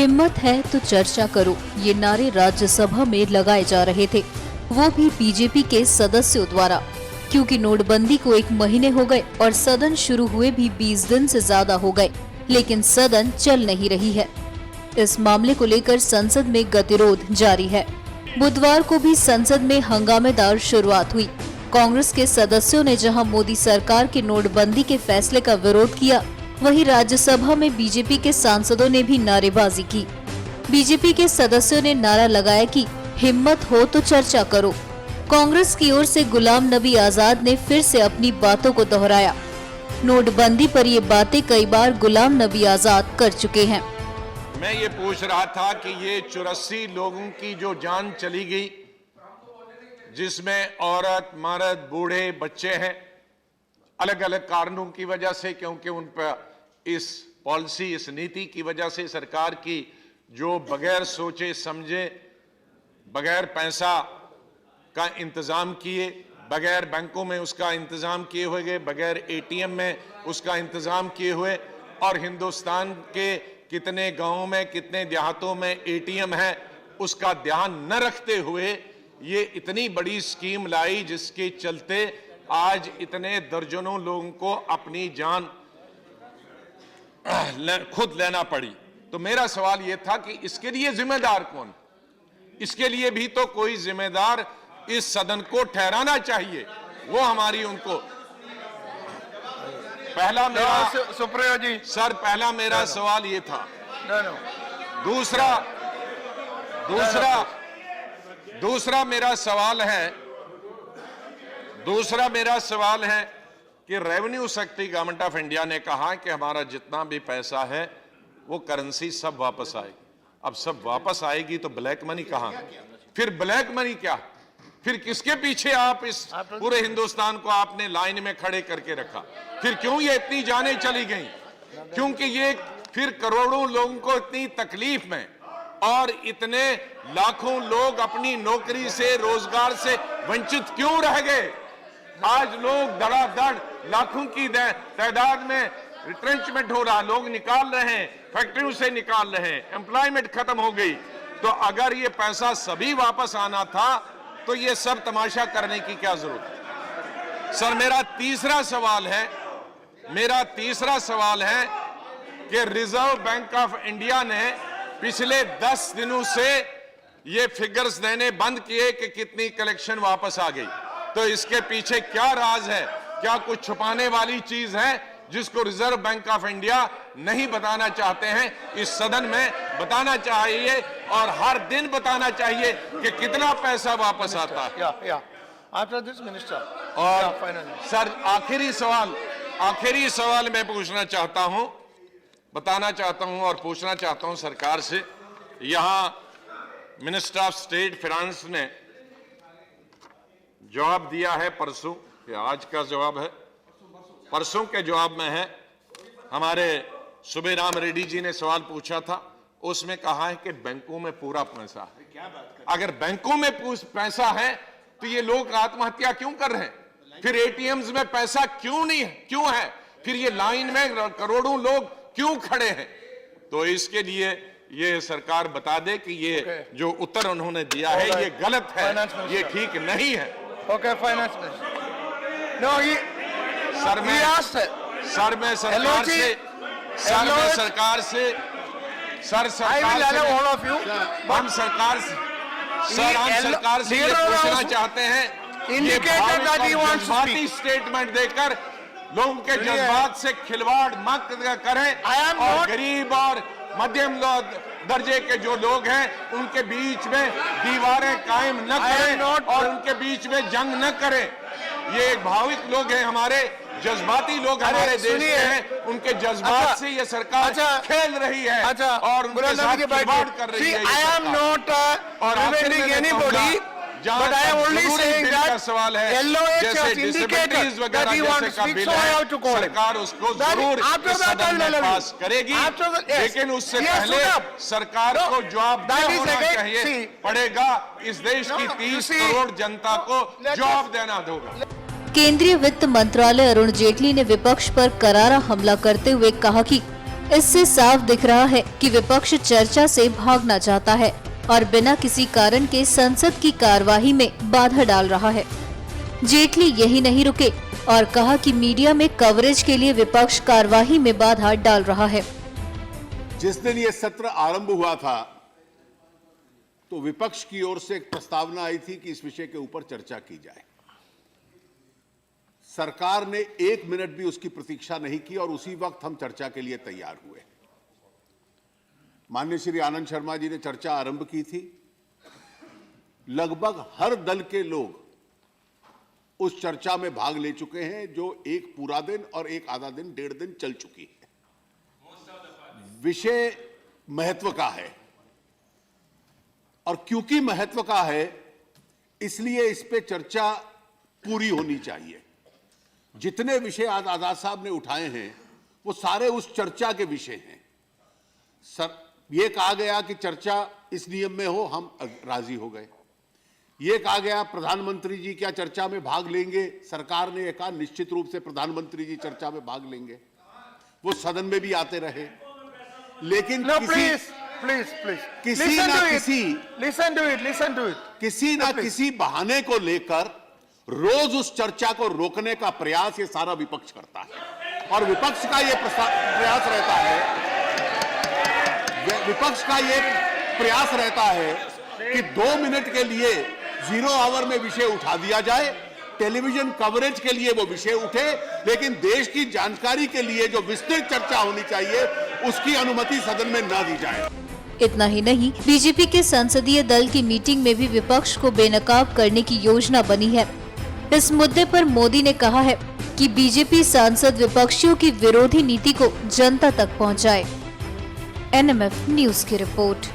हिम्मत है तो चर्चा करो, ये नारे राज्यसभा में लगाए जा रहे थे, वो भी बीजेपी के सदस्यों द्वारा। क्योंकि नोटबंदी को 1 महीने हो गए और सदन शुरू हुए भी 20 दिन से ज्यादा हो गए, लेकिन सदन चल नहीं रही है। इस मामले को लेकर संसद में गतिरोध जारी है। बुधवार को भी संसद में हंगामेदार शुरुआत हुई। कांग्रेस के सदस्यों ने जहां मोदी सरकार के नोटबंदी के फैसले का विरोध किया, वहीं राज्यसभा में बीजेपी के सांसदों ने भी नारेबाजी की। बीजेपी के सदस्यों ने नारा लगाया कि हिम्मत हो तो चर्चा करो। कांग्रेस की ओर से गुलाम नबी आजाद ने फिर से अपनी बातों को दोहराया। नोटबंदी पर ये बातें कई बार गुलाम नबी आजाद कर चुके हैं। मैं ये पूछ रहा था कि ये 84 लोगों की जो जान चली गई, जिसमें औरत, मर्द, बूढ़े, बच्चे हैं, अलग अलग कारणों की वजह से, क्योंकि उन पर इस पॉलिसी, इस नीति की वजह से सरकार की जो बगैर सोचे समझे, बगैर पैसा का इंतजाम किए, बगैर बैंकों में उसका इंतजाम किए हुए गए, बगैर एटीएम में उसका इंतजाम किए हुए, और हिंदुस्तान के कितने गांवों में, कितने देहातों में एटीएम है, उसका ध्यान न रखते हुए ये इतनी बड़ी स्कीम लाई, जिसके चलते आज इतने दर्जनों लोगों को अपनी जान खुद लेना पड़ी। तो मेरा सवाल यह था कि इसके लिए जिम्मेदार कौन? इसके लिए भी तो कोई जिम्मेदार इस सदन को ठहराना चाहिए। वो हमारी उनको पहला मेरा सुप्रिया जी सर पहला मेरा सवाल ये था। दूसरा मेरा सवाल है कि revenue secretary government of India ने कहा कि हमारा जितना भी पैसा है वो करेंसी सब वापस आएगी। अब सब वापस आएगी तो ब्लैक मनी कहां? फिर ब्लैक मनी क्या? फिर किसके पीछे आप इस पूरे हिंदुस्तान को आपने लाइन में खड़े करके रखा? फिर क्यों ये इतनी जानें चली गई? क्योंकि ये फिर करोड़ों लोगों को इतनी तकलीफ में, और इतने लाखों लोग अपनी नौकरी से, रोजगार से वंचित क्यों रह गए? आज लोग धड़ाधड़ लाखों की तादाद में रिट्रेंचमेंट हो रहा, लोग निकाल रहे हैं, फैक्ट्रियों से निकाल रहे हैं, एम्प्लॉयमेंट खत्म हो गई। तो अगर ये पैसा सभी वापस आना था तो ये सब तमाशा करने की क्या जरूरत है? सर मेरा तीसरा सवाल है कि रिजर्व बैंक ऑफ इंडिया ने पिछले 10 दिनों से ये फिगर्स देने बंद किए कि कितनी कलेक्शन वापस आ गई। तो इसके पीछे क्या राज है? क्या कुछ छुपाने वाली चीज है जिसको रिजर्व बैंक ऑफ इंडिया नहीं बताना चाहते हैं? इस सदन में बताना चाहिए और हर दिन बताना चाहिए कि कितना पैसा वापस आता है। आफ्टर दिस मिनिस्टर और सर आखिरी सवाल मैं पूछना चाहता हूं, बताना चाहता हूं और पूछना चाहता हूं सरकार से। यहां मिनिस्टर ऑफ स्टेट फाइनेंस ने जवाब दिया है परसों, आज का जवाब है, परसों के जवाब में है। हमारे सुबह राम रेड्डी जी ने सवाल पूछा था, उसमें कहा है कि बैंकों में पूरा पैसा है। अगर बैंकों में पैसा है तो ये लोग आत्महत्या क्यों कर रहे हैं? फिर एटीएम्स में पैसा क्यों नहीं है, क्यों है? फिर ये लाइन में करोड़ों लोग क्यों खड़े हैं? तो इसके लिए ये सरकार बता दे कि ये जो उत्तर उन्होंने दिया है ये गलत है, ये ठीक नहीं है। ओके, फाइनेंस नो, सर मैं सरकार से हम सरकार से ये पूछना चाहते हैं, ये जज्बाती स्टेटमेंट देकर लोगों के जज्बात से खिलवाड़ मत करें, और गरीब और मध्यम दर्जे के जो लोग हैं उनके बीच में दीवारें कायम न करें और उनके बीच में जंग न करें। ये भावुक लोग हैं, हमारे जज्बाती लोग हमारे देश में हैं, उनके जज्बात से ये सरकार खेल रही है और उनके साथ खिलवाड़ कर रही है। I am not preventing anybody, but I am only saying that LOH has indicated that he wants to speak, so I have to call him. सरकार उसको जरूर इस सदन में पास करेगी, लेकिन उससे पहले सरकार को जवाब होना चाहिए पड़ेगा। इस देश की 30 करोड़ जनता को जवाब देना होगा। केंद्रीय वित्त मंत्रालय अरुण जेटली ने विपक्ष पर करारा हमला करते हुए कहा कि इससे साफ दिख रहा है कि विपक्ष चर्चा से भागना चाहता है और बिना किसी कारण के संसद की कार्यवाही में बाधा डाल रहा है। जेटली यही नहीं रुके और कहा कि मीडिया में कवरेज के लिए विपक्ष कार्यवाही में बाधा डाल रहा है। जिस दिन ये सत्र आरंभ हुआ था तो विपक्ष की ओर से एक प्रस्तावना आई थी कि इस विषय के ऊपर चर्चा की जाए। सरकार ने 1 मिनट भी उसकी प्रतीक्षा नहीं की और उसी वक्त हम चर्चा के लिए तैयार हुए। माननीय श्री आनंद शर्मा जी ने चर्चा आरंभ की थी। लगभग हर दल के लोग उस चर्चा में भाग ले चुके हैं, जो एक पूरा दिन और एक आधा दिन, 1.5 दिन चल चुकी है। विषय महत्व का है और क्योंकि महत्व का है इसलिए इस पे चर्चा पूरी होनी चाहिए। जितने विषय आज आजाद साहब ने उठाए हैं वो सारे उस चर्चा के विषय हैं। सर, ये कहा गया कि चर्चा इस नियम में हो, हम राजी हो गए। ये कहा गया प्रधानमंत्री जी क्या चर्चा में भाग लेंगे, सरकार ने कहा निश्चित रूप से प्रधानमंत्री जी चर्चा में भाग लेंगे। वो सदन में भी आते रहे, लेकिन किसी ना किसी बहाने को लेकर रोज उस चर्चा को रोकने का प्रयास ये सारा विपक्ष करता है। और विपक्ष का ये प्रयास रहता है कि 2 मिनट के लिए 0 आवर में विषय उठा दिया जाए, टेलीविजन कवरेज के लिए वो विषय उठे, लेकिन देश की जानकारी के लिए जो विस्तृत चर्चा होनी चाहिए उसकी अनुमति सदन में न दी जाए। इतना ही नहीं, बीजेपी के संसदीय दल की मीटिंग में भी विपक्ष को बेनकाब करने की योजना बनी है। इस मुद्दे पर मोदी ने कहा है कि बीजेपी सांसद विपक्षियों की विरोधी नीति को जनता तक पहुंचाए। NMF न्यूज की रिपोर्ट।